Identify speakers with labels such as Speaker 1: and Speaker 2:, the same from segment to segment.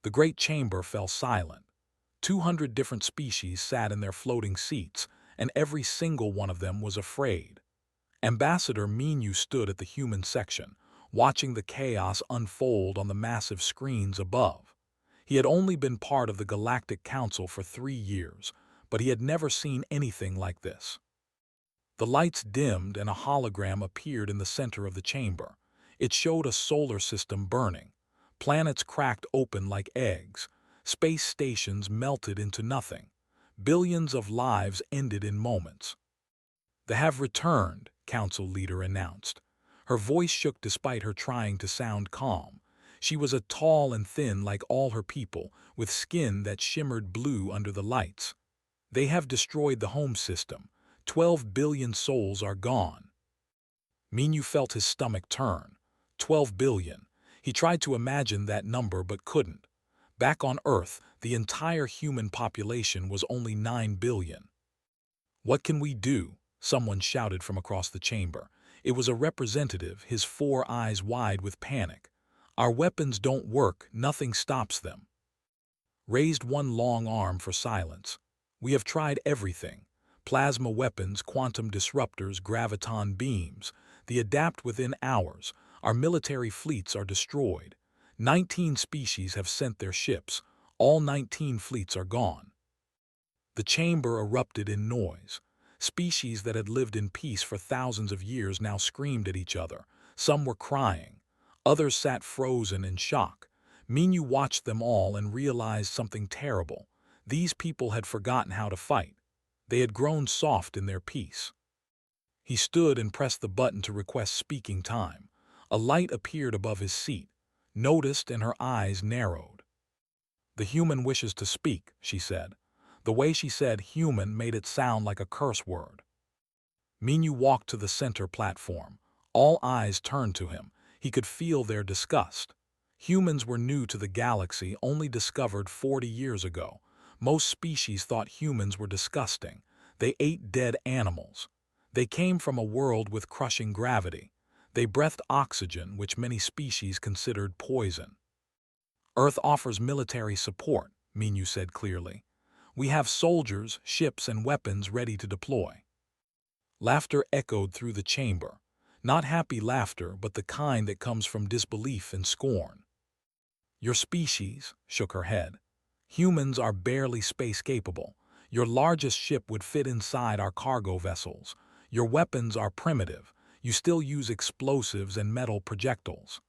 Speaker 1: The great chamber fell silent. 200 different species sat in their floating seats, and every single one of them was afraid. Ambassador Minu stood at the human section, watching the chaos unfold on the massive screens above. He had only been part of the Galactic Council for 3 years, but he had never seen anything like this. The lights dimmed and a hologram appeared in the center of the chamber. It showed a solar system burning. Planets cracked open like eggs. Space stations melted into nothing. Billions of lives ended in moments. "They have returned," Council leader announced. Her voice shook despite her trying to sound calm. She was a tall and thin like all her people, with skin that shimmered blue under the lights. "They have destroyed the home system. 12 billion souls are gone." Minu felt his stomach turn. 12 billion. He tried to imagine that number but couldn't. Back on Earth, the entire human population was only 9 billion. "What can we do?" Someone shouted from across the chamber. It was a representative, his 4 eyes wide with panic. "Our weapons don't work, nothing stops them." Raised one long arm for silence. "We have tried everything. Plasma weapons, quantum disruptors, graviton beams. They adapt within hours. Our military fleets are destroyed. 19 species have sent their ships. All 19 fleets are gone." The chamber erupted in noise. Species that had lived in peace for thousands of years now screamed at each other. Some were crying. Others sat frozen in shock. Minu watched them all and realized something terrible. These people had forgotten how to fight. They had grown soft in their peace. He stood and pressed the button to request speaking time. A light appeared above his seat. Noticed, and her eyes narrowed. "The human wishes to speak," she said. The way she said "human" made it sound like a curse word. Minu walked to the center platform. All eyes turned to him. He could feel their disgust. Humans were new to the galaxy, only discovered 40 years ago. Most species thought humans were disgusting. They ate dead animals. They came from a world with crushing gravity. They breathed oxygen, which many species considered poison. "Earth offers military support," Minu said clearly. "We have soldiers, ships, and weapons ready to deploy." Laughter echoed through the chamber. Not happy laughter, but the kind that comes from disbelief and scorn. "Your species," shook her head. "Humans are barely space-capable. Your largest ship would fit inside our cargo vessels. Your weapons are primitive. You still use explosives and metal projectiles."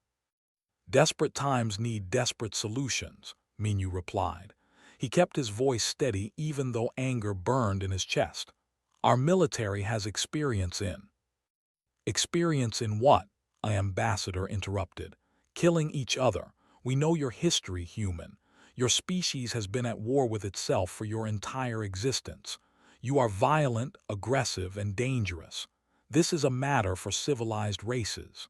Speaker 1: "Desperate times need desperate solutions," Minu replied. He kept his voice steady even though anger burned in his chest. "Our military has experience in—" "Experience in what?" An ambassador interrupted. "Killing each other. We know your history, human. Your species has been at war with itself for your entire existence. You are violent, aggressive, and dangerous. This is a matter for civilized races."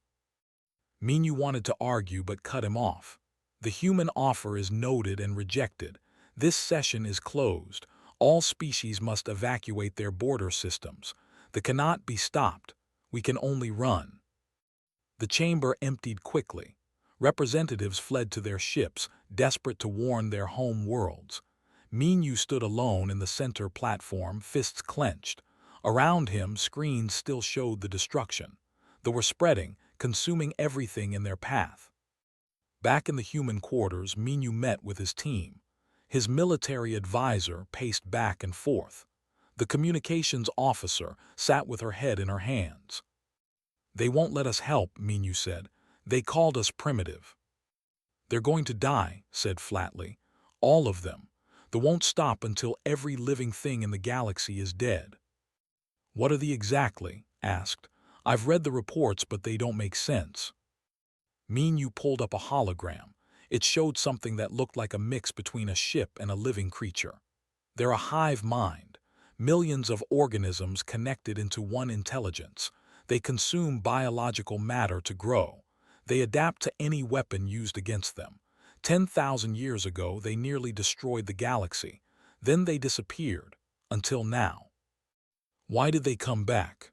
Speaker 1: Minu wanted to argue but cut him off. "The human offer is noted and rejected. This session is closed. All species must evacuate their border systems. They cannot be stopped. We can only run." The chamber emptied quickly. Representatives fled to their ships, desperate to warn their home worlds. Minu stood alone in the center platform, fists clenched. Around him, screens still showed the destruction. They were spreading, consuming everything in their path. Back in the human quarters, Minu met with his team. His military advisor paced back and forth. The communications officer sat with her head in her hands. "They won't let us help," Minu said. "They called us primitive." "They're going to die," said flatly. "All of them. They won't stop until every living thing in the galaxy is dead." "What are they exactly?" asked. "I've read the reports, but they don't make sense." Minu pulled up a hologram. It showed something that looked like a mix between a ship and a living creature. "They're a hive mind. Millions of organisms connected into one intelligence. They consume biological matter to grow. They adapt to any weapon used against them. 10,000 years ago, they nearly destroyed the galaxy. Then they disappeared, until now." "Why did they come back?"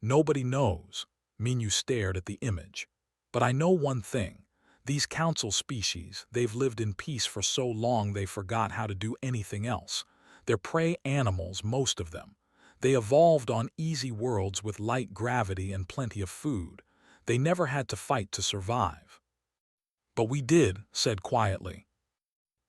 Speaker 1: "Nobody knows." Minu stared at the image. "But I know one thing. These council species, they've lived in peace for so long they forgot how to do anything else. They're prey animals, most of them. They evolved on easy worlds with light gravity and plenty of food. They never had to fight to survive. But we did, said quietly.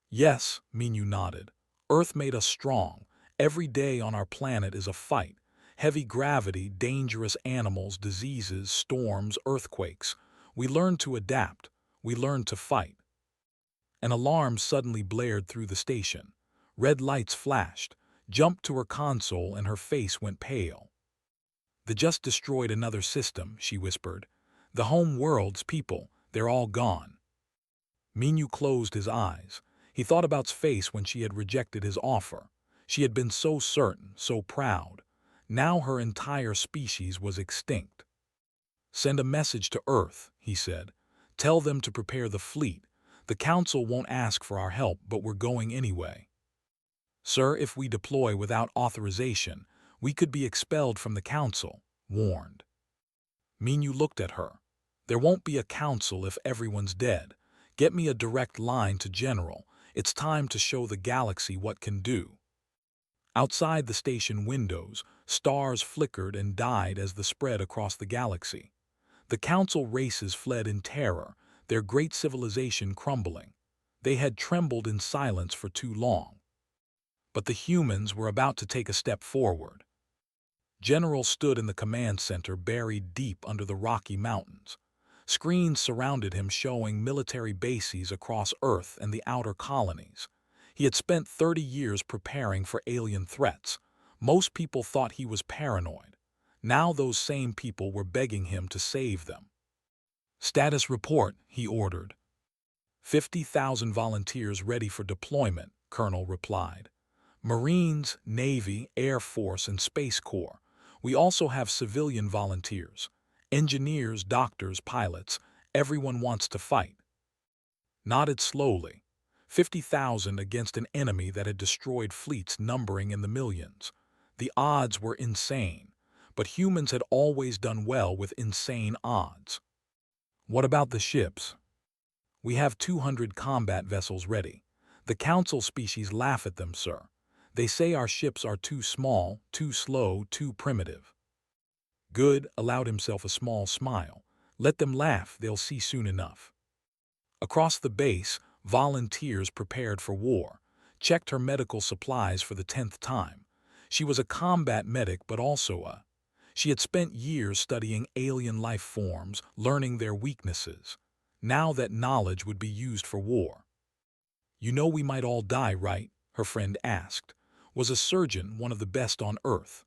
Speaker 1: Yes, Minyu nodded. Earth made us strong. Every day on our planet is a fight. Heavy gravity, dangerous animals, diseases, storms, earthquakes. We learned to adapt. We learned to fight. An alarm suddenly blared through the station. Red lights flashed, jumped to her console, and her face went pale. They just destroyed another system, she whispered. The home world's people, they're all gone. Minyu closed his eyes. He thought about face when she had rejected his offer. She had been so certain, so proud. Now her entire species was extinct. Send a message to Earth, he said. Tell them to prepare the fleet. The Council won't ask for our help, but we're going anyway. Sir, if we deploy without authorization, we could be expelled from the Council, warned. Minyu looked at her. There won't be a council if everyone's dead. Get me a direct line to General. It's time to show the galaxy what can do. Outside the station windows, stars flickered and died as the spread across the galaxy. The council races fled in terror, their great civilization crumbling. They had trembled in silence for too long. But the humans were about to take a step forward. General stood in the command center buried deep under the Rocky Mountains. Screens surrounded him showing military bases across Earth and the outer colonies. He had spent 30 years preparing for alien threats. Most people thought he was paranoid. Now those same people were begging him to save them. Status report, he ordered. 50,000 volunteers ready for deployment, Colonel replied. Marines, Navy, Air Force, and Space Corps. We also have civilian volunteers. Engineers, doctors, pilots. Everyone wants to fight. Nodded slowly. 50,000 against an enemy that had destroyed fleets numbering in the millions. The odds were insane, but humans had always done well with insane odds. What about the ships? We have 200 combat vessels ready. The Council species laugh at them, sir. They say our ships are too small, too slow, too primitive. Good allowed himself a small smile. Let them laugh, they'll see soon enough. Across the base, volunteers prepared for war, checked her medical supplies for the 10th time. She was a combat medic, but also she had spent years studying alien life forms, learning their weaknesses. Now that knowledge would be used for war. You know we might all die, right? Her friend asked. Was a surgeon one of the best on Earth?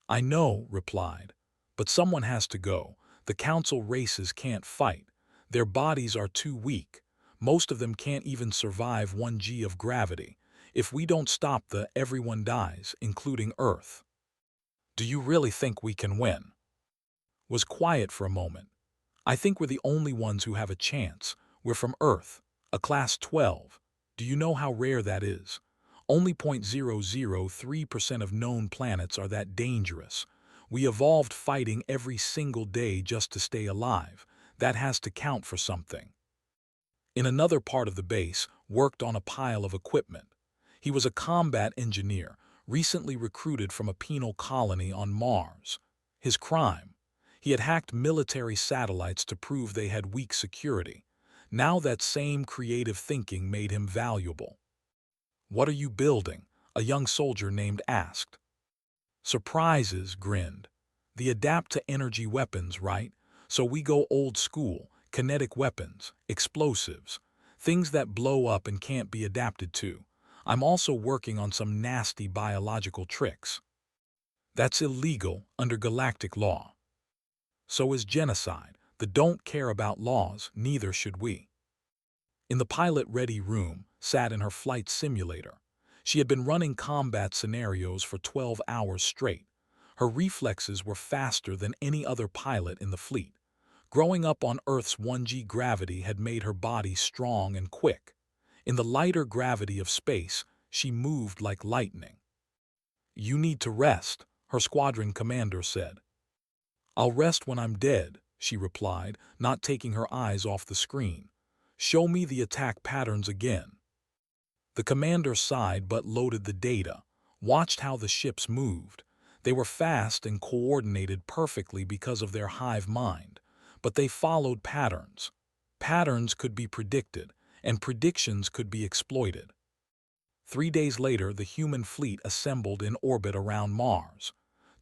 Speaker 1: I know, replied. But someone has to go. The Council races can't fight. Their bodies are too weak. Most of them can't even survive 1 g of gravity. If we don't stop everyone dies, including Earth. Do you really think we can win? Was quiet for a moment. I think we're the only ones who have a chance. We're from Earth, a class 12. Do you know how rare that is? Only 0.003% of known planets are that dangerous. We evolved fighting every single day just to stay alive. That has to count for something. In another part of the base, worked on a pile of equipment. He was a combat engineer, recently recruited from a penal colony on Mars. His crime? He had hacked military satellites to prove they had weak security. Now that same creative thinking made him valuable. What are you building? A young soldier named asked. Surprises, grinned. The adapt-to-energy weapons, right? So we go old school, kinetic weapons, explosives, things that blow up and can't be adapted to. I'm also working on some nasty biological tricks. That's illegal under galactic law. So is genocide. They don't care about laws, neither should we. In the pilot-ready room, sat in her flight simulator. She had been running combat scenarios for 12 hours straight. Her reflexes were faster than any other pilot in the fleet. Growing up on Earth's 1G gravity had made her body strong and quick. In the lighter gravity of space, she moved like lightning. You need to rest, her squadron commander said. I'll rest when I'm dead, she replied, not taking her eyes off the screen. Show me the attack patterns again. The commander sighed but loaded the data, watched how the ships moved. They were fast and coordinated perfectly because of their hive mind, but they followed patterns. Patterns could be predicted, and predictions could be exploited. 3 days later, the human fleet assembled in orbit around Mars.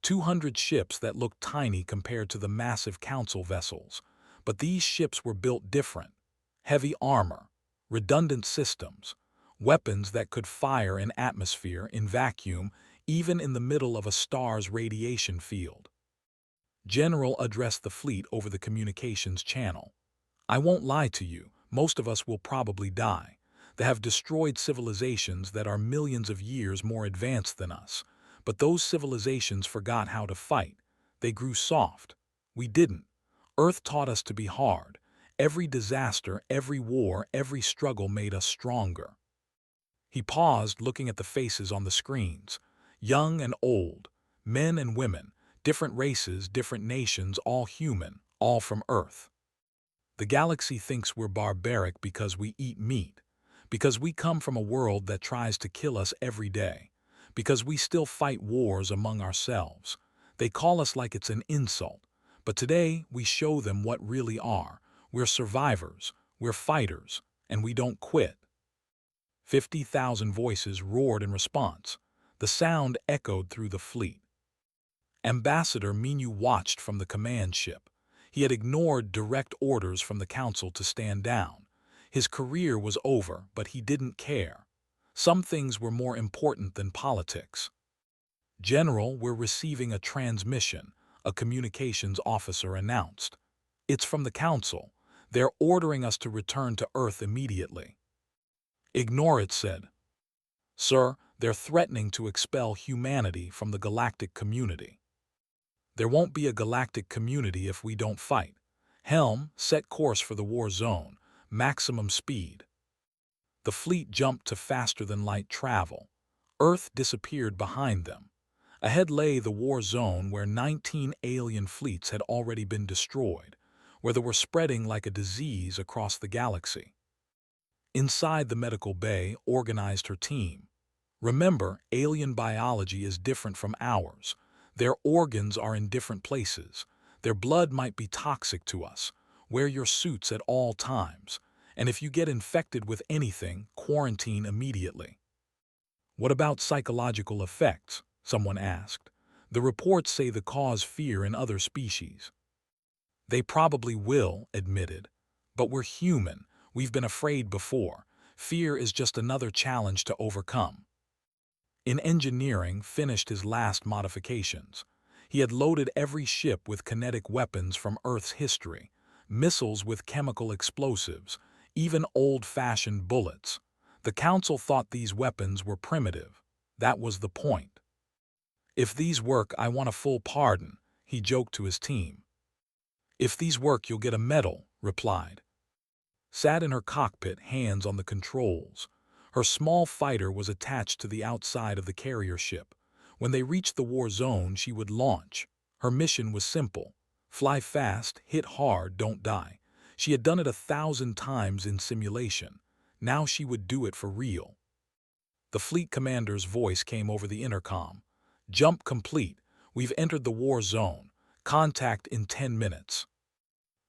Speaker 1: 200 ships that looked tiny compared to the massive council vessels. But these ships were built different. Heavy armor, redundant systems, weapons that could fire in atmosphere, in vacuum, even in the middle of a star's radiation field. General addressed the fleet over the communications channel. I won't lie to you, most of us will probably die. They have destroyed civilizations that are millions of years more advanced than us. But those civilizations forgot how to fight. They grew soft. We didn't. Earth taught us to be hard. Every disaster, every war, every struggle made us stronger. He paused, looking at the faces on the screens. Young and old, men and women, different races, different nations, all human, all from Earth. The galaxy thinks we're barbaric because we eat meat, because we come from a world that tries to kill us every day, because we still fight wars among ourselves. They call us like it's an insult, but today we show them what really are. We're survivors, we're fighters, and we don't quit. 50,000 voices roared in response. The sound echoed through the fleet. Ambassador Minu watched from the command ship. He had ignored direct orders from the council to stand down. His career was over, but he didn't care. Some things were more important than politics. General, we're receiving a transmission, a communications officer announced. It's from the council. They're ordering us to return to Earth immediately. Ignore it, said. Sir, they're threatening to expel humanity from the galactic community. There won't be a galactic community if we don't fight. Helm, set course for the war zone. Maximum speed. The fleet jumped to faster-than-light travel. Earth disappeared behind them. Ahead lay the war zone where 19 alien fleets had already been destroyed, where they were spreading like a disease across the galaxy. Inside the medical bay, organized her team. Remember, alien biology is different from ours. Their organs are in different places. Their blood might be toxic to us. Wear your suits at all times. And if you get infected with anything, quarantine immediately. What about psychological effects? Someone asked. The reports say they cause fear in other species. They probably will, admitted. But we're human. We've been afraid before. Fear is just another challenge to overcome. In engineering, finished his last modifications. He had loaded every ship with kinetic weapons from Earth's history, missiles with chemical explosives, even old-fashioned bullets. The Council thought these weapons were primitive. That was the point. If these work, I want a full pardon, he joked to his team. If these work, you'll get a medal, replied. Sat in her cockpit, hands on the controls. Her small fighter was attached to the outside of the carrier ship. When they reached the war zone, she would launch. Her mission was simple. Fly fast, hit hard, don't die. She had done it 1,000 times in simulation. Now she would do it for real. The fleet commander's voice came over the intercom. Jump complete. We've entered the war zone. Contact in 10 minutes.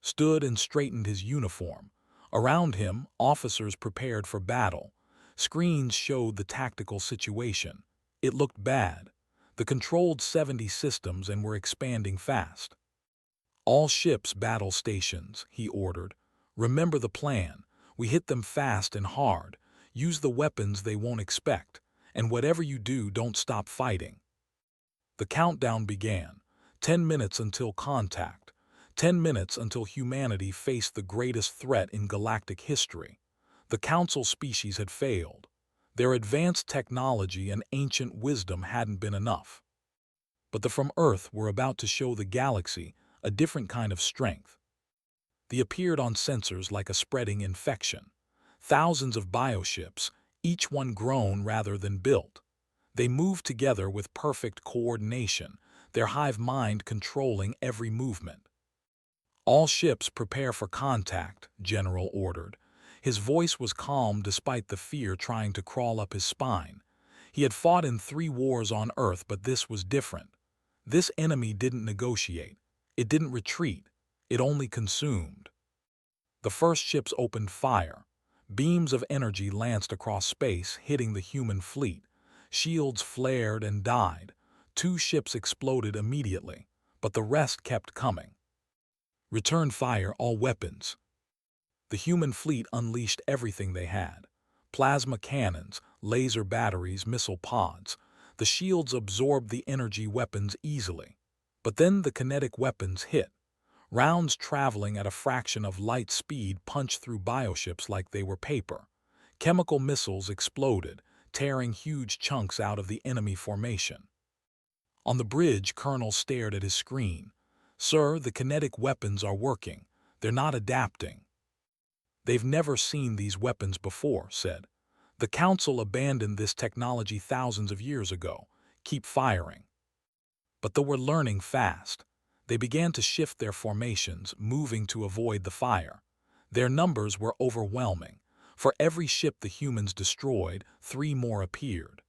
Speaker 1: Stood and straightened his uniform. Around him, officers prepared for battle. Screens showed the tactical situation. It looked bad. The controlled 70 systems and were expanding fast. All ships battle stations, he ordered. Remember the plan. We hit them fast and hard. Use the weapons they won't expect. And whatever you do, don't stop fighting. The countdown began. 10 minutes until contact. 10 minutes until humanity faced the greatest threat in galactic history. The Council species had failed. Their advanced technology and ancient wisdom hadn't been enough. But the from Earth were about to show the galaxy a different kind of strength. They appeared on sensors like a spreading infection. Thousands of bioships, each one grown rather than built. They moved together with perfect coordination, their hive mind controlling every movement. All ships prepare for contact, General ordered. His voice was calm despite the fear trying to crawl up his spine. He had fought in 3 wars on Earth, but this was different. This enemy didn't negotiate. It didn't retreat. It only consumed. The first ships opened fire. Beams of energy lanced across space, hitting the human fleet. Shields flared and died. 2 ships exploded immediately, but the rest kept coming. Return fire all weapons. The human fleet unleashed everything they had. Plasma cannons, laser batteries, missile pods. The shields absorbed the energy weapons easily. But then the kinetic weapons hit. Rounds traveling at a fraction of light speed punched through bioships like they were paper. Chemical missiles exploded, tearing huge chunks out of the enemy formation. On the bridge, Colonel stared at his screen. "Sir, the kinetic weapons are working. They're not adapting." "They've never seen these weapons before," said. "The Council abandoned this technology thousands of years ago. Keep firing." But they were learning fast. They began to shift their formations, moving to avoid the fire. Their numbers were overwhelming. For every ship the humans destroyed, 3 more appeared.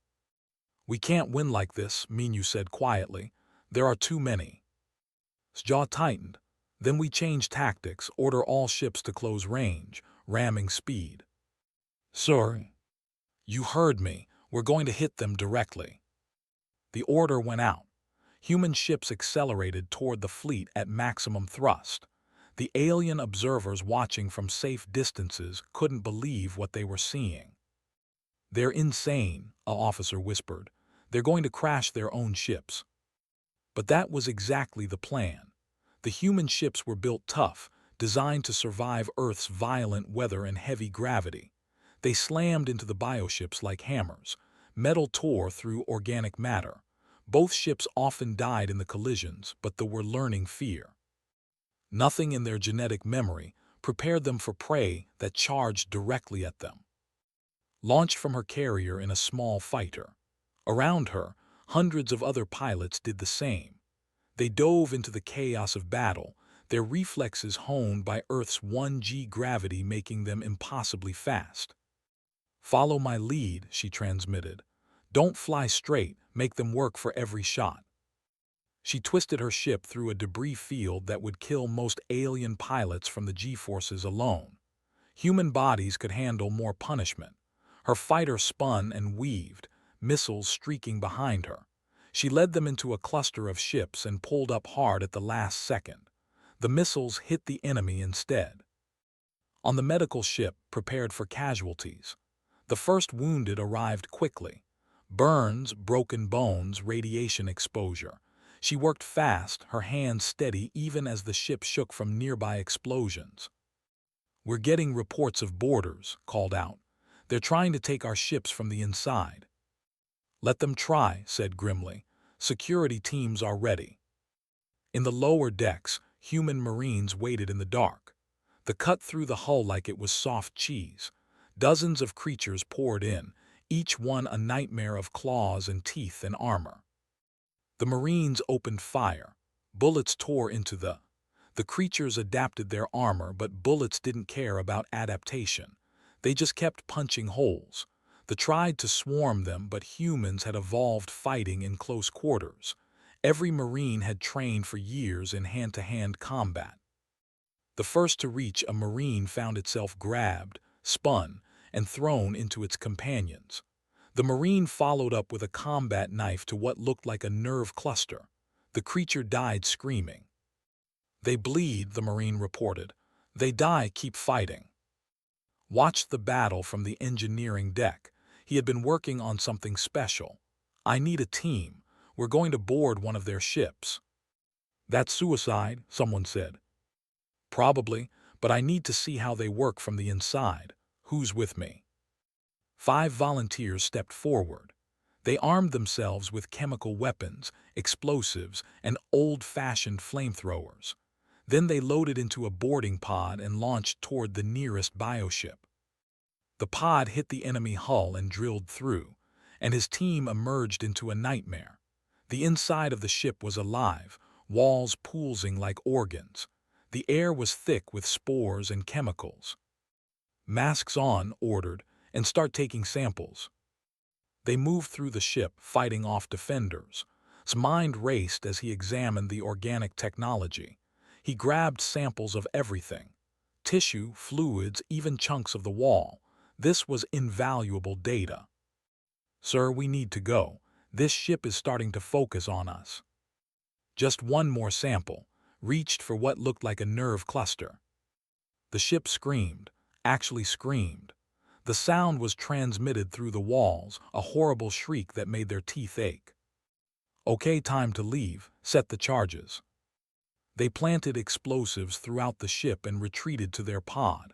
Speaker 1: "We can't win like this," Minyu said quietly. "There are too many." His jaw tightened. "Then we change tactics, order all ships to close range, ramming speed." "Sir, you heard me. We're going to hit them directly." The order went out. Human ships accelerated toward the fleet at maximum thrust. The alien observers watching from safe distances couldn't believe what they were seeing. "They're insane," an officer whispered. "They're going to crash their own ships." But that was exactly the plan. The human ships were built tough, designed to survive Earth's violent weather and heavy gravity. They slammed into the bioships like hammers. Metal tore through organic matter. Both ships often died in the collisions, but they were learning fear. Nothing in their genetic memory prepared them for prey that charged directly at them. Launched from her carrier in a small fighter. Around her, hundreds of other pilots did the same. They dove into the chaos of battle, their reflexes honed by Earth's 1G gravity making them impossibly fast. "Follow my lead," she transmitted. "Don't fly straight, make them work for every shot." She twisted her ship through a debris field that would kill most alien pilots from the G-forces alone. Human bodies could handle more punishment. Her fighter spun and weaved, missiles streaking behind her. She led them into a cluster of ships and pulled up hard at the last second. The missiles hit the enemy instead. On the medical ship, prepared for casualties. The first wounded arrived quickly. Burns, broken bones, radiation exposure. She worked fast, her hands steady even as the ship shook from nearby explosions. "We're getting reports of boarders," called out. "They're trying to take our ships from the inside." "Let them try," said grimly. "Security teams are ready." In the lower decks, human Marines waited in the dark. The cut through the hull like it was soft cheese. Dozens of creatures poured in, each one a nightmare of claws and teeth and armor. The Marines opened fire. Bullets tore into the creatures adapted their armor, but bullets didn't care about adaptation. They just kept punching holes. They tried to swarm them, but humans had evolved fighting in close quarters. Every Marine had trained for years in hand-to-hand combat. The first to reach a Marine found itself grabbed, spun, and thrown into its companions. The Marine followed up with a combat knife to what looked like a nerve cluster. The creature died screaming. "They bleed," the Marine reported. "They die, keep fighting." Watched the battle from the engineering deck. He had been working on something special. "I need a team. We're going to board one of their ships." "That's suicide," someone said. "Probably, but I need to see how they work from the inside. Who's with me?" 5 volunteers stepped forward. They armed themselves with chemical weapons, explosives, and old-fashioned flamethrowers. Then they loaded into a boarding pod and launched toward the nearest bioship. The pod hit the enemy hull and drilled through, and his team emerged into a nightmare. The inside of the ship was alive, walls pulsing like organs. The air was thick with spores and chemicals. "Masks on," ordered, "and start taking samples." They moved through the ship, fighting off defenders. His mind raced as he examined the organic technology. He grabbed samples of everything: tissue, fluids, even chunks of the wall. This was invaluable data. "Sir, we need to go. This ship is starting to focus on us." Just one more sample, reached for what looked like a nerve cluster. The ship screamed, actually screamed. The sound was transmitted through the walls, a horrible shriek that made their teeth ache. "Okay, time to leave. Set the charges." They planted explosives throughout the ship and retreated to their pod.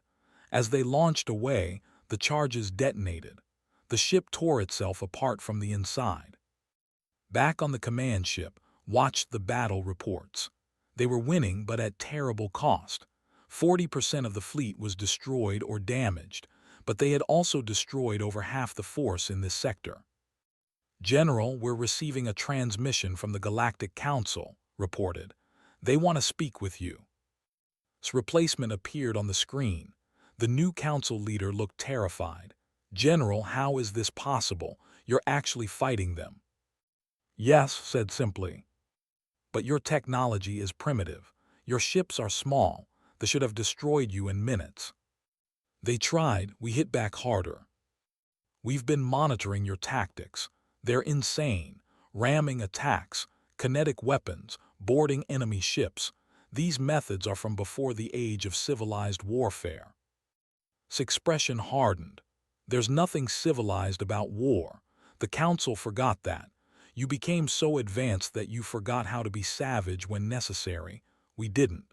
Speaker 1: As they launched away, the charges detonated. The ship tore itself apart from the inside. Back on the command ship, watched the battle reports. They were winning, but at terrible cost. 40% of the fleet was destroyed or damaged, but they had also destroyed over half the force in this sector. "General, we're receiving a transmission from the Galactic Council," reported. "They want to speak with you." His replacement appeared on the screen. The new council leader looked terrified. "General, how is this possible? You're actually fighting them." "Yes," said simply. "But your technology is primitive. Your ships are small. They should have destroyed you in minutes." "They tried. We hit back harder." "We've been monitoring your tactics. They're insane. Ramming attacks, kinetic weapons, boarding enemy ships. These methods are from before the age of civilized warfare." His expression hardened. "There's nothing civilized about war. The Council forgot that. You became so advanced that you forgot how to be savage when necessary. We didn't.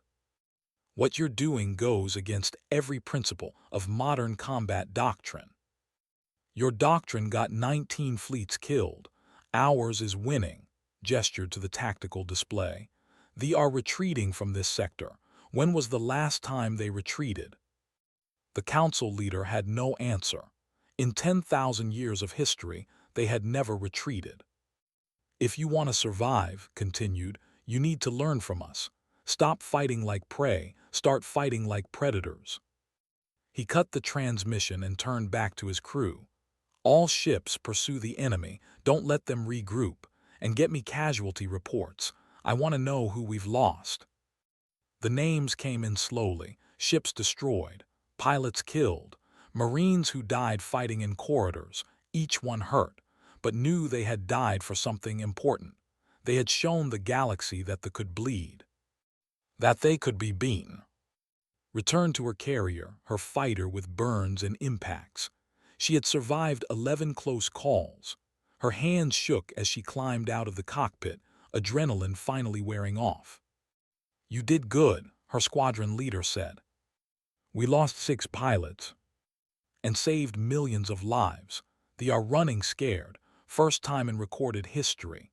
Speaker 1: What you're doing goes against every principle of modern combat doctrine. Your doctrine got 19 fleets killed. Ours is winning," gestured to the tactical display. "They are retreating from this sector. When was the last time they retreated?" The council leader had no answer. In 10,000 years of history, they had never retreated. "If you want to survive," continued, "you need to learn from us. Stop fighting like prey, start fighting like predators." He cut the transmission and turned back to his crew. "All ships pursue the enemy, don't let them regroup, and get me casualty reports. I want to know who we've lost." The names came in slowly: ships destroyed, pilots killed, Marines who died fighting in corridors, each one hurt, but knew they had died for something important. They had shown the galaxy that they could bleed, that they could be beaten. Returned to her carrier, her fighter with burns and impacts. She had survived 11 close calls. Her hands shook as she climbed out of the cockpit, adrenaline finally wearing off. "You did good," her squadron leader said. "We lost 6 pilots and saved millions of lives. They are running scared, first time in recorded history."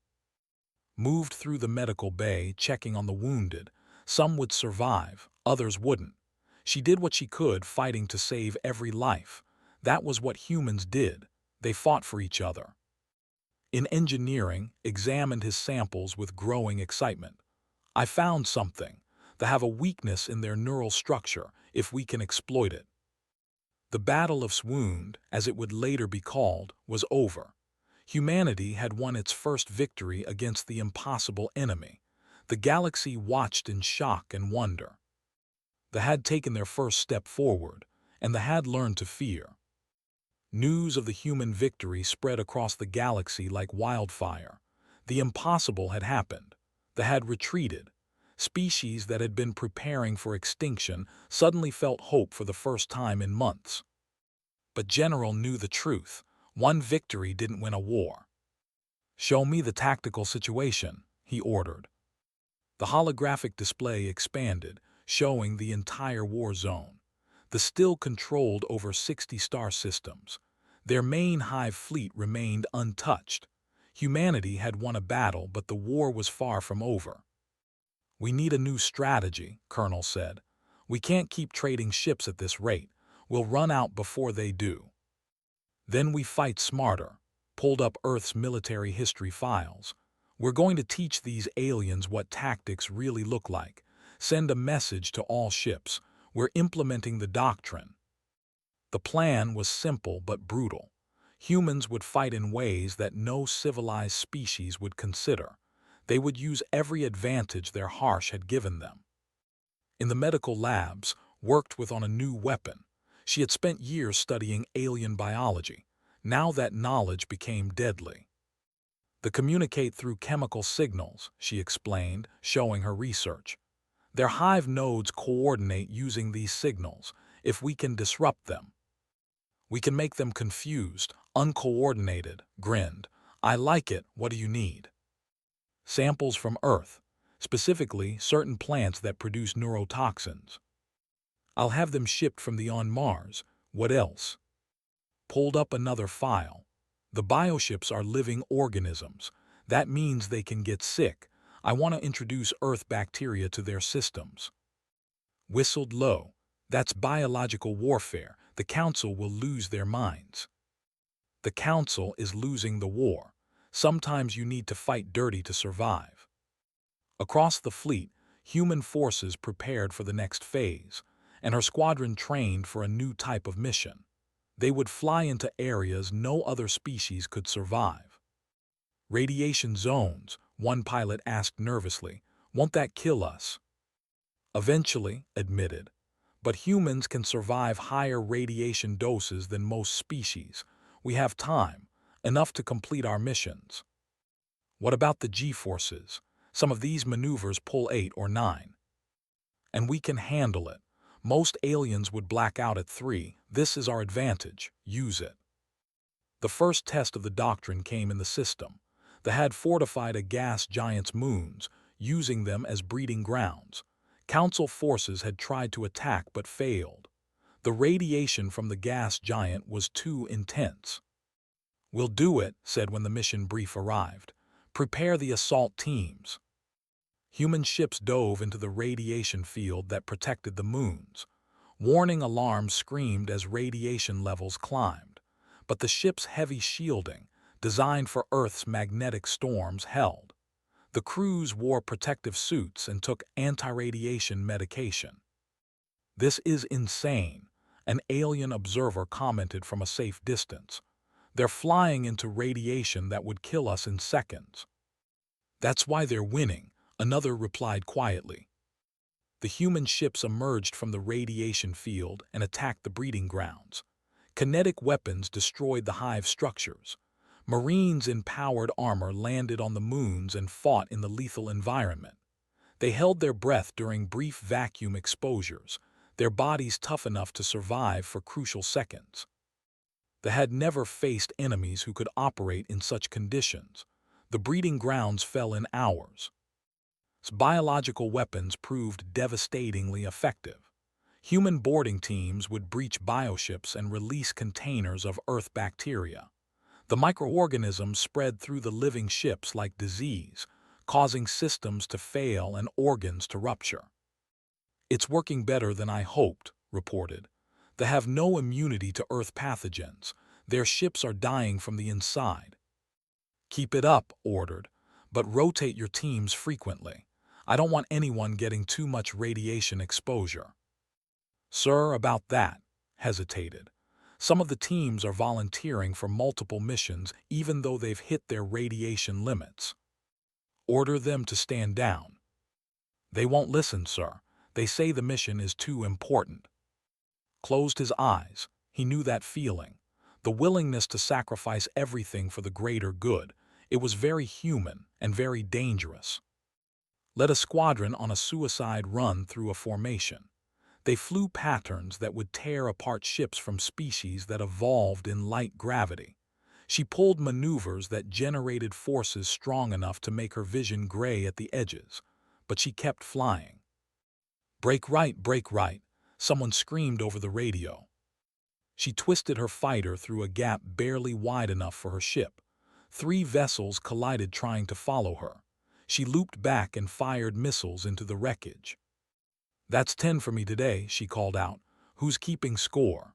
Speaker 1: Moved through the medical bay, checking on the wounded. Some would survive, others wouldn't. She did what she could, fighting to save every life. That was what humans did. They fought for each other. In engineering, examined his samples with growing excitement. "I found something. They have a weakness in their neural structure, if we can exploit it." The Battle of Swound, as it would later be called, was over. Humanity had won its first victory against the impossible enemy. The galaxy watched in shock and wonder. They had taken their first step forward, and they had learned to fear. News of the human victory spread across the galaxy like wildfire. The impossible had happened. They had retreated. Species that had been preparing for extinction suddenly felt hope for the first time in months. But General knew the truth. One victory didn't win a war. "Show me the tactical situation," he ordered. The holographic display expanded, showing the entire war zone. The still controlled over 60 star systems. Their main hive fleet remained untouched. Humanity had won a battle, but the war was far from over. "We need a new strategy," Colonel said. "We can't keep trading ships at this rate. We'll run out before they do. Then we fight smarter." Pulled up Earth's military history files. "We're going to teach these aliens what tactics really look like. Send a message to all ships. We're implementing the doctrine." The plan was simple but brutal. Humans would fight in ways that no civilized species would consider. They would use every advantage their harsh had given them. In the medical labs, worked with on a new weapon. She had spent years studying alien biology. Now that knowledge became deadly. They communicate through chemical signals, she explained, showing her research. Their hive nodes coordinate using these signals. If we can disrupt them, we can make them confused, uncoordinated, grinned. I like it, what do you need? Samples from Earth, specifically certain plants that produce neurotoxins. I'll have them shipped from the on Mars. What else? Pulled up another file. The bioships are living organisms. That means they can get sick. I want to introduce Earth bacteria to their systems. Whistled low. That's biological warfare. The Council will lose their minds. The Council is losing the war. Sometimes you need to fight dirty to survive. Across the fleet, human forces prepared for the next phase, and her squadron trained for a new type of mission. They would fly into areas no other species could survive. Radiation zones, one pilot asked nervously, won't that kill us? Eventually, admitted. But humans can survive higher radiation doses than most species. We have time, enough to complete our missions. What about the G-forces? Some of these maneuvers pull 8 or 9. And we can handle it. Most aliens would black out at 3. This is our advantage. Use it. The first test of the doctrine came in the system. They had fortified a gas giant's moons, using them as breeding grounds. Council forces had tried to attack but failed. The radiation from the gas giant was too intense. We'll do it, said when the mission brief arrived. Prepare the assault teams. Human ships dove into the radiation field that protected the moons. Warning alarms screamed as radiation levels climbed. But the ship's heavy shielding, designed for Earth's magnetic storms, held. The crews wore protective suits and took anti-radiation medication. This is insane, an alien observer commented from a safe distance. They're flying into radiation that would kill us in seconds. That's why they're winning, another replied quietly. The human ships emerged from the radiation field and attacked the breeding grounds. Kinetic weapons destroyed the hive structures. Marines in powered armor landed on the moons and fought in the lethal environment. They held their breath during brief vacuum exposures, their bodies tough enough to survive for crucial seconds. They had never faced enemies who could operate in such conditions. The breeding grounds fell in hours. Biological weapons proved devastatingly effective. Human boarding teams would breach bioships and release containers of Earth bacteria. The microorganisms spread through the living ships like disease, causing systems to fail and organs to rupture. It's working better than I hoped, reported. They have no immunity to Earth pathogens. Their ships are dying from the inside. Keep it up, ordered, but rotate your teams frequently. I don't want anyone getting too much radiation exposure. Sir, about that, hesitated. Some of the teams are volunteering for multiple missions even though they've hit their radiation limits. Order them to stand down. They won't listen, sir. They say the mission is too important. Closed his eyes. He knew that feeling. The willingness to sacrifice everything for the greater good. It was very human and very dangerous. Led a squadron on a suicide run through a formation. They flew patterns that would tear apart ships from species that evolved in light gravity. She pulled maneuvers that generated forces strong enough to make her vision gray at the edges, but she kept flying. Brake right, someone screamed over the radio. She twisted her fighter through a gap barely wide enough for her ship. 3 vessels collided trying to follow her. She looped back and fired missiles into the wreckage. That's 10 for me today, she called out. Who's keeping score?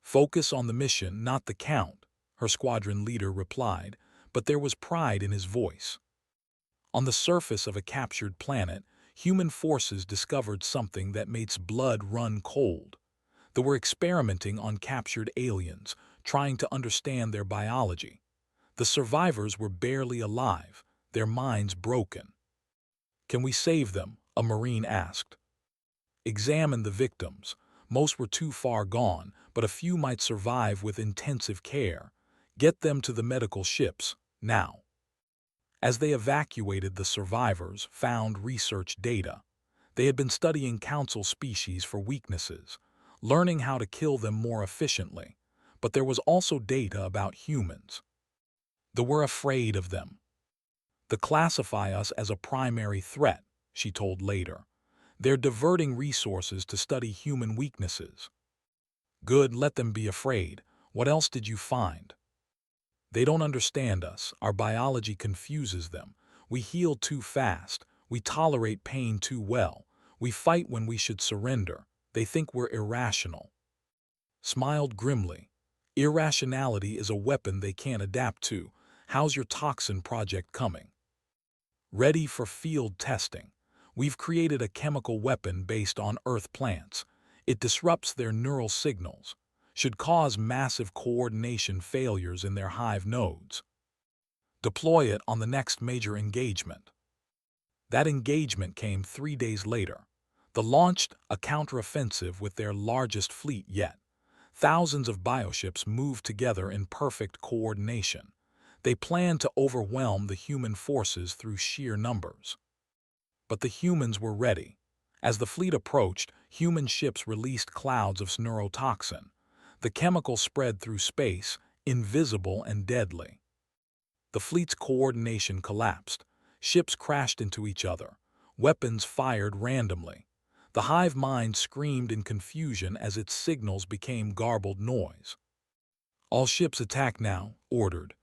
Speaker 1: Focus on the mission, not the count, her squadron leader replied, but there was pride in his voice. On the surface of a captured planet, human forces discovered something that makes blood run cold. They were experimenting on captured aliens, trying to understand their biology. The survivors were barely alive, their minds broken. "Can we save them?" a Marine asked. "Examine the victims. Most were too far gone, but a few might survive with intensive care. Get them to the medical ships, now." As they evacuated, the survivors found research data. They had been studying council species for weaknesses, learning how to kill them more efficiently. But there was also data about humans. They were afraid of them. "They classify us as a primary threat," she told later. "They're diverting resources to study human weaknesses." "Good, let them be afraid. What else did you find?" "They don't understand us. Our biology confuses them. We heal too fast. We tolerate pain too well. We fight when we should surrender. They think we're irrational." Smiled grimly. "Irrationality is a weapon they can't adapt to. How's your toxin project coming?" "Ready for field testing. We've created a chemical weapon based on Earth plants. It disrupts their neural signals. Should cause massive coordination failures in their hive nodes. Deploy it on the next major engagement." That engagement came 3 days later. They launched a counteroffensive with their largest fleet yet. Thousands of bioships moved together in perfect coordination. They planned to overwhelm the human forces through sheer numbers. But the humans were ready. As the fleet approached, human ships released clouds of neurotoxin. The chemical spread through space, invisible and deadly. The fleet's coordination collapsed. Ships crashed into each other. Weapons fired randomly. The hive mind screamed in confusion as its signals became garbled noise. "All ships attack now," ordered.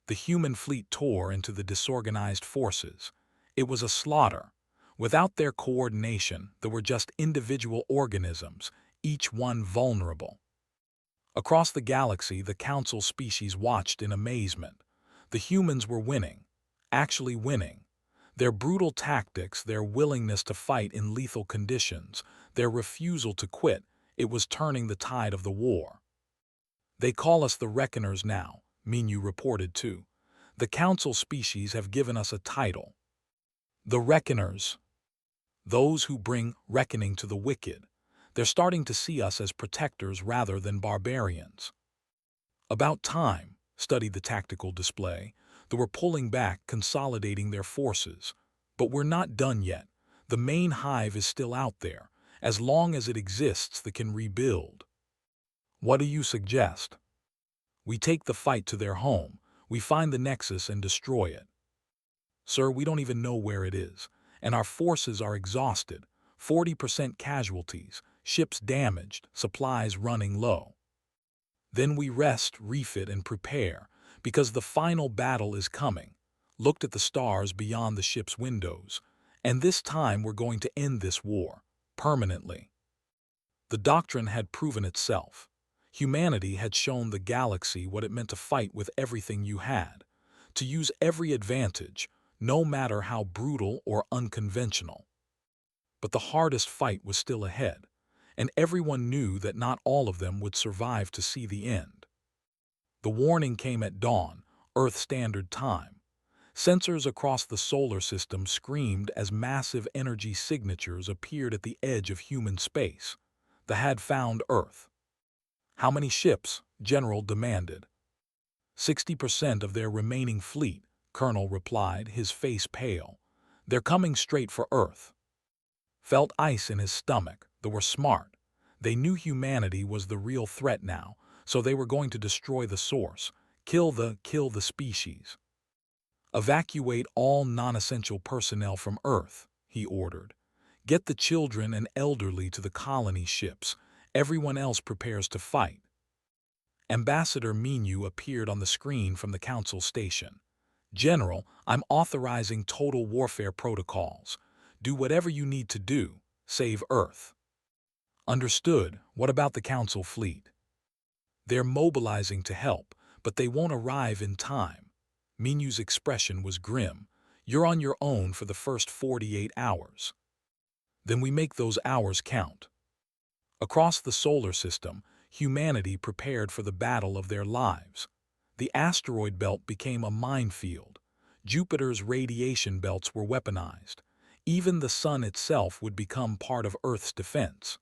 Speaker 1: The human fleet tore into the disorganized forces. It was a slaughter. Without their coordination, there were just individual organisms, each one vulnerable. Across the galaxy, the council species watched in amazement. The humans were winning, actually winning. Their brutal tactics, their willingness to fight in lethal conditions, their refusal to quit, it was turning the tide of the war. "They call us the Reckoners now," Minyu reported too. "The council species have given us a title. The Reckoners. Those who bring reckoning to the wicked. They're starting to see us as protectors rather than barbarians." "About time," studied the tactical display. They were pulling back, consolidating their forces. "But we're not done yet. The main hive is still out there. As long as it exists, they can rebuild." "What do you suggest?" "We take the fight to their home. We find the nexus and destroy it." "Sir, we don't even know where it is. And our forces are exhausted. 40% casualties, ships damaged, supplies running low." "Then we rest, refit, and prepare, because the final battle is coming." Looked at the stars beyond the ship's windows. "And this time we're going to end this war, permanently." The doctrine had proven itself. Humanity had shown the galaxy what it meant to fight with everything you had, to use every advantage, no matter how brutal or unconventional. But the hardest fight was still ahead, and everyone knew that not all of them would survive to see the end. The warning came at dawn, Earth Standard Time. Sensors across the solar system screamed as massive energy signatures appeared at the edge of human space. They had found Earth. "How many ships?" General demanded. 60% of their remaining fleet," Colonel replied, his face pale. "They're coming straight for Earth." Felt ice in his stomach. They were smart. They knew humanity was the real threat now, so they were going to destroy the source, kill the species. "Evacuate all non-essential personnel from Earth," he ordered. "Get the children and elderly to the colony ships. Everyone else prepares to fight." Ambassador Minyu appeared on the screen from the council station. "General, I'm authorizing total warfare protocols. Do whatever you need to do. Save Earth." "Understood. What about the council fleet?" "They're mobilizing to help, but they won't arrive in time." Minyu's expression was grim. "You're on your own for the first 48 hours. Then we make those hours count." Across the solar system, humanity prepared for the battle of their lives. The asteroid belt became a minefield. Jupiter's radiation belts were weaponized. Even the sun itself would become part of Earth's defense.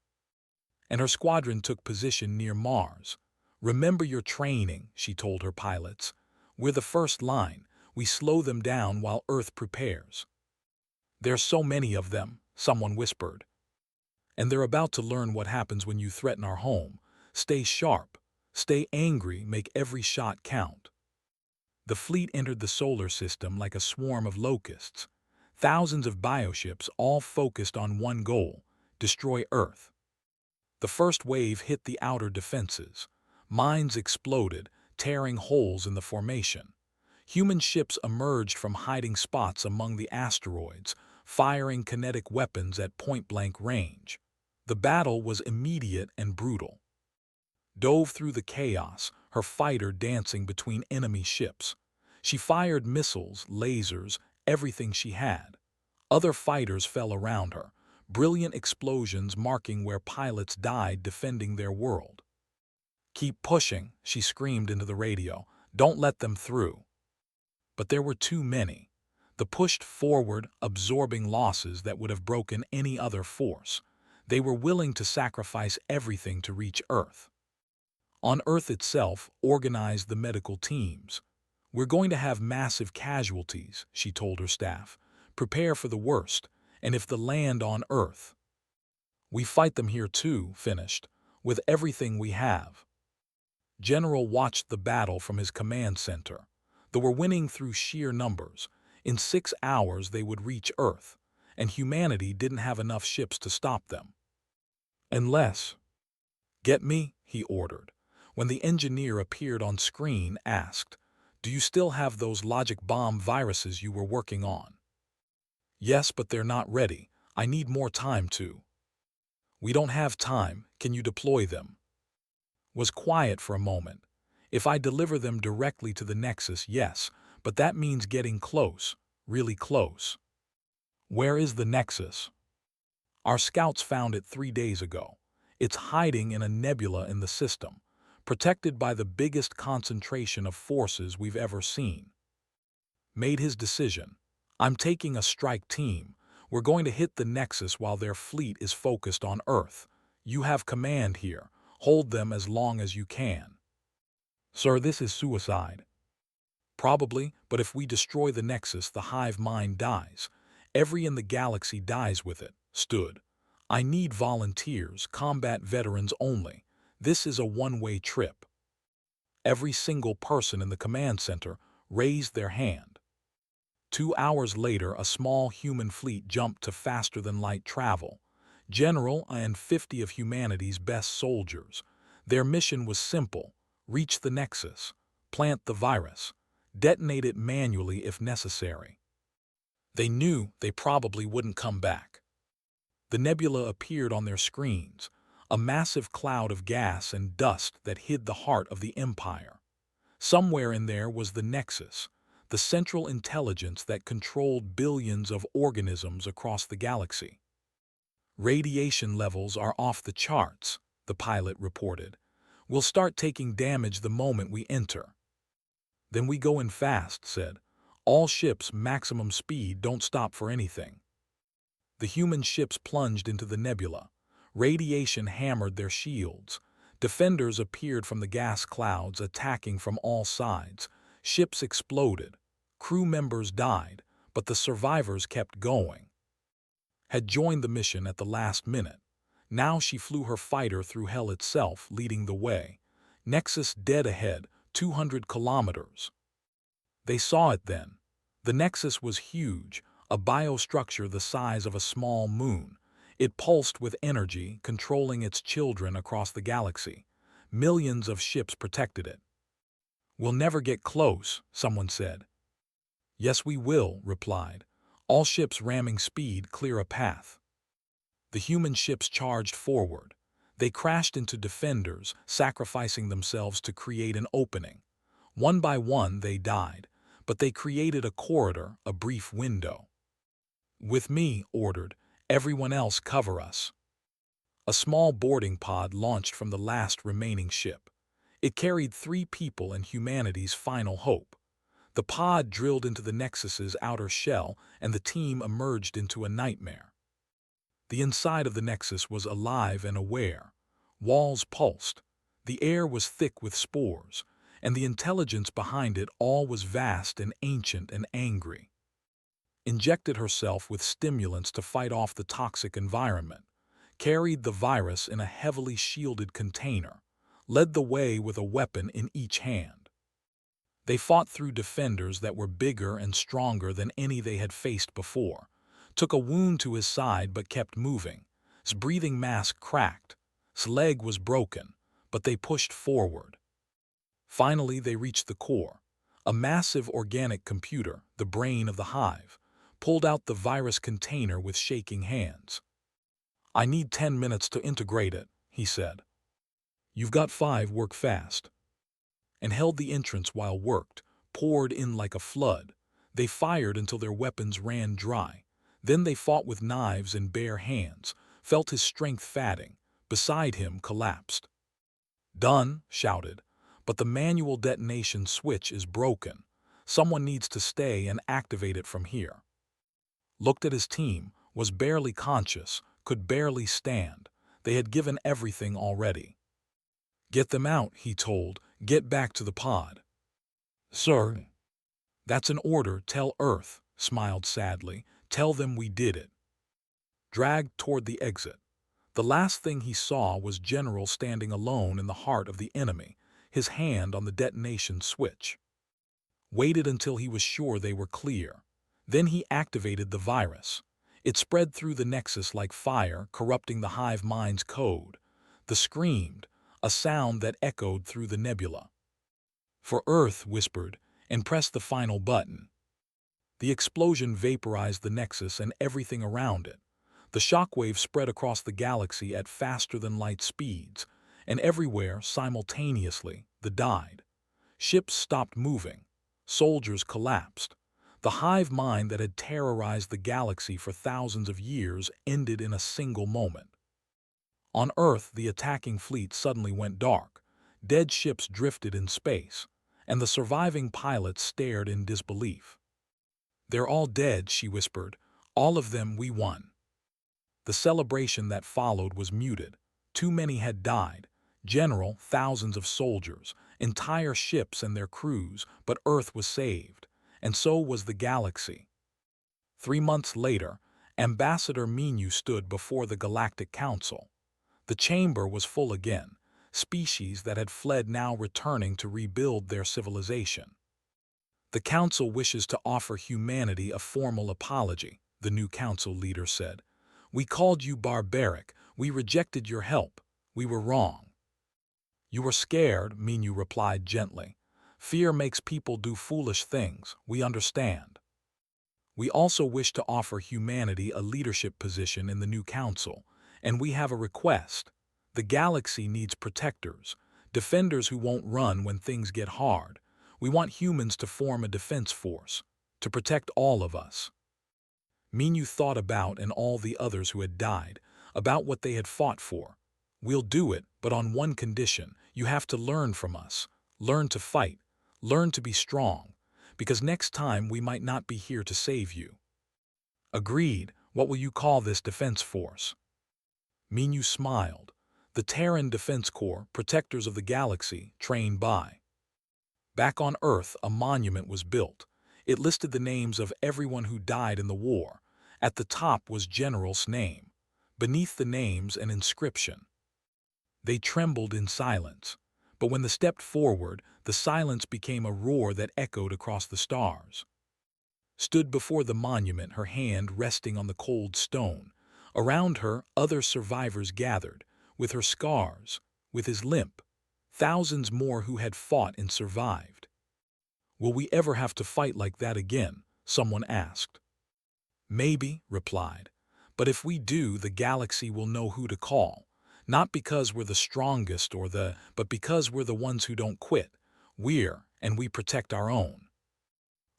Speaker 1: And her squadron took position near Mars. "Remember your training," she told her pilots. "We're the first line. We slow them down while Earth prepares." "There's so many of them," someone whispered. "And they're about to learn what happens when you threaten our home. Stay sharp. Stay angry. Make every shot count." The fleet entered the solar system like a swarm of locusts. Thousands of bioships, all focused on one goal: destroy Earth. The first wave hit the outer defenses. Mines exploded, tearing holes in the formation. Human ships emerged from hiding spots among the asteroids, firing kinetic weapons at point-blank range. The battle was immediate and brutal. Dove through the chaos, her fighter dancing between enemy ships. She fired missiles, lasers, everything she had. Other fighters fell around her, brilliant explosions marking where pilots died defending their world. "Keep pushing," she screamed into the radio. "Don't let them through." But there were too many. They pushed forward, absorbing losses that would have broken any other force. They were willing to sacrifice everything to reach Earth. On Earth itself, organized the medical teams. "We're going to have massive casualties," she told her staff. "Prepare for the worst, and if they land on Earth, we fight them here too," finished, "with everything we have." General watched the battle from his command center. They were winning through sheer numbers. In 6 hours they would reach Earth, and humanity didn't have enough ships to stop them. "Unless—" "Get me?" he ordered. When the engineer appeared on screen, asked, "Do you still have those logic bomb viruses you were working on?" "Yes, but they're not ready. I need more time to." "We don't have time. Can you deploy them?" Was quiet for a moment. "If I deliver them directly to the Nexus, yes, but that means getting close, really close." "Where is the Nexus?" "Our scouts found it 3 days ago. It's hiding in a nebula in the system, protected by the biggest concentration of forces we've ever seen." Made his decision. "I'm taking a strike team. We're going to hit the Nexus while their fleet is focused on Earth. You have command here. Hold them as long as you can." "Sir, this is suicide." "Probably, but if we destroy the Nexus, the hive mind dies. Every in the galaxy dies with it." Stood. "I need volunteers, combat veterans only. This is a one-way trip." Every single person in the command center raised their hand. 2 hours later, a small human fleet jumped to faster-than-light travel. General and 50 of humanity's best soldiers. Their mission was simple: reach the Nexus, plant the virus, detonate it manually if necessary. They knew they probably wouldn't come back. The nebula appeared on their screens, a massive cloud of gas and dust that hid the heart of the Empire. Somewhere in there was the Nexus, the central intelligence that controlled billions of organisms across the galaxy. "Radiation levels are off the charts," the pilot reported. "We'll start taking damage the moment we enter." "Then we go in fast," said. "All ships maximum speed, don't stop for anything." The human ships plunged into the nebula. Radiation hammered their shields. Defenders appeared from the gas clouds, attacking from all sides. Ships exploded. Crew members died, but the survivors kept going. Had joined the mission at the last minute. Now she flew her fighter through hell itself, leading the way. Nexus dead ahead, 200 kilometers. They saw it then. The Nexus was huge, a biostructure the size of a small moon. It pulsed with energy, controlling its children across the galaxy. Millions of ships protected it. "We'll never get close," someone said. "Yes, we will," replied. "All ships ramming speed, clear a path." The human ships charged forward. They crashed into defenders, sacrificing themselves to create an opening. One by one they died, but they created a corridor, a brief window. "With me," ordered. "Everyone else cover us." A small boarding pod launched from the last remaining ship. It carried 3 people and humanity's final hope. The pod drilled into the Nexus's outer shell, and the team emerged into a nightmare. The inside of the Nexus was alive and aware. Walls pulsed. The air was thick with spores, and the intelligence behind it all was vast and ancient and angry. Injected herself with stimulants to fight off the toxic environment, carried the virus in a heavily shielded container, led the way with a weapon in each hand. They fought through defenders that were bigger and stronger than any they had faced before, took a wound to his side but kept moving. His breathing mask cracked. His leg was broken, but they pushed forward. Finally, they reached the core. A massive organic computer, the brain of the hive, pulled out the virus container with shaking hands. "I need 10 minutes to integrate it," he said. "You've got 5, work fast." And held the entrance while worked, poured in like a flood. They fired until their weapons ran dry. Then they fought with knives in bare hands, felt his strength fading. Beside him collapsed. "Done," shouted, "but the manual detonation switch is broken. Someone needs to stay and activate it from here." Looked at his team, was barely conscious, could barely stand. They had given everything already. "Get them out," he told. "Get back to the pod." "Sir." "That's an order, tell Earth," smiled sadly. "Tell them we did it." Dragged toward the exit. The last thing he saw was General standing alone in the heart of the enemy, his hand on the detonation switch. Waited until he was sure they were clear. Then he activated the virus. It spread through the Nexus like fire, corrupting the hive mind's code. The screamed, a sound that echoed through the nebula. "For Earth," whispered, and pressed the final button. The explosion vaporized the Nexus and everything around it. The shockwave spread across the galaxy at faster-than-light speeds, and everywhere, simultaneously, the died. Ships stopped moving. Soldiers collapsed. The hive mind that had terrorized the galaxy for thousands of years ended in a single moment. On Earth, the attacking fleet suddenly went dark. Dead ships drifted in space, and the surviving pilots stared in disbelief. "They're all dead," she whispered. "All of them, we won." The celebration that followed was muted. Too many had died. General, thousands of soldiers, entire ships and their crews, but Earth was saved, and so was the galaxy. 3 months later, Ambassador Minu stood before the Galactic Council. The chamber was full again, species that had fled now returning to rebuild their civilization. "The Council wishes to offer humanity a formal apology," the new Council leader said. "We called you barbaric. We rejected your help. We were wrong." "You were scared," Minu replied gently. "Fear makes people do foolish things. We understand. We also wish to offer humanity a leadership position in the new Council, and we have a request. The galaxy needs protectors, defenders who won't run when things get hard. We want humans to form a defense force, to protect all of us." Minu thought about and all the others who had died, about what they had fought for. "We'll do it, but on one condition. You have to learn from us. Learn to fight. Learn to be strong. Because next time we might not be here to save you." "Agreed. What will you call this defense force?" Minu smiled. "The Terran Defense Corps, protectors of the galaxy, trained by." Back on Earth, a monument was built. It listed the names of everyone who died in the war. At the top was General's name. Beneath the names, an inscription. They trembled in silence. But when they stepped forward, the silence became a roar that echoed across the stars. Stood before the monument, her hand resting on the cold stone. Around her, other survivors gathered, with her scars, with his limp. Thousands more who had fought and survived. "Will we ever have to fight like that again?" someone asked. "Maybe," replied. "But if we do, the galaxy will know who to call. Not because we're the strongest but because we're the ones who don't quit. And we protect our own."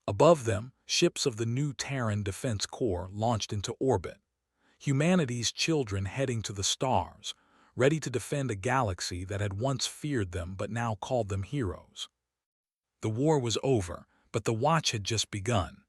Speaker 1: Above them, ships of the new Terran Defense Corps launched into orbit. humanity's children heading to the stars, ready to defend a galaxy that had once feared them but now called them heroes. The war was over, but the watch had just begun.